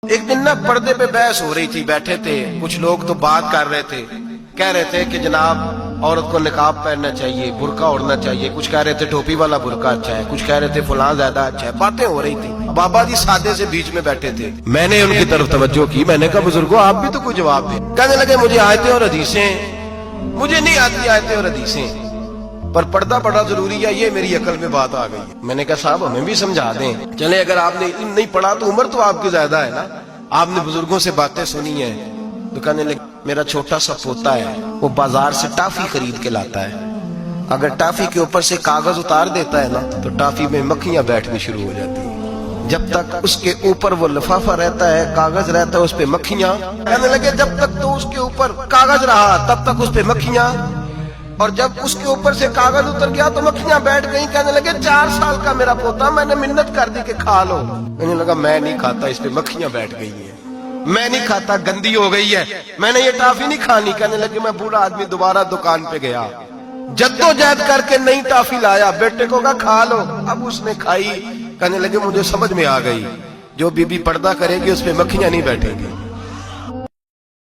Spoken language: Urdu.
ایک دن نا پردے پہ بحث ہو رہی تھی، بیٹھے تھے کچھ لوگ تو بات کر رہے تھے، کہہ رہے تھے کہ جناب عورت کو نقاب پہننا چاہیے، برقع اوڑھنا چاہیے، کچھ کہہ رہے تھے ٹوپی والا برقع اچھا ہے، کچھ کہہ رہے تھے فلاں زیادہ اچھا ہے، باتیں ہو رہی تھی۔ بابا جی سادے سے بیچ میں بیٹھے تھے، میں نے ان کی طرف توجہ کی، میں نے کہا بزرگوں آپ بھی تو کوئی جواب دیں۔ کہنے لگے مجھے آیتیں اور حدیثیں مجھے نہیں آتی، آیتیں اور حدیثیں، پر پردہ بڑا ضروری ہے، یہ میری عقل میں بات آ گئی۔ میں نے کہا صاحب ہمیں بھی سمجھا دیں، چلے اگر آپ نے علم نہیں پڑھا تو عمر تو آپ کی زیادہ ہے نا، آپ نے بزرگوں سے باتیں سنی ہیں۔ تو کہنے لگے میرا چھوٹا سا پوتا ہے، وہ بازار سے ٹافی خرید کے لاتا ہے، اگر ٹافی کے اوپر سے کاغذ اتار دیتا ہے نا تو ٹافی میں مکھیاں بیٹھنی شروع ہو جاتی ہیں، جب تک اس کے اوپر وہ لفافہ رہتا ہے، کاغذ رہتا ہے، اس پہ مکھیاں۔ کہنے لگے جب تک تو اس کے اوپر کاغذ رہا تب تک اس پہ مکھیاں، اور جب اس کے اوپر سے کاغذ اتر گیا تو مکھیاں بیٹھ گئیں۔ کہنے لگے 4 سال کا میرا پوتا، میں نے منت کر دی کہ کھا لو، کہنے لگا میں نہیں کھاتا، اس پہ مکھیاں بیٹھ گئی ہیں، میں نہیں کھاتا، گندی ہو گئی ہے، میں نے یہ ٹافی نہیں کھانی۔ کہنے لگے میں بوڑھا آدمی دوبارہ دکان پہ گیا، جدوجہد کر کے نئی ٹافی لایا، بیٹے کو کہا کھا لو، اب اس نے کھائی۔ کہنے لگے مجھے سمجھ میں آ گئی، جو بی بی پردہ کرے گی اس پہ مکھیاں نہیں بیٹھیں گی۔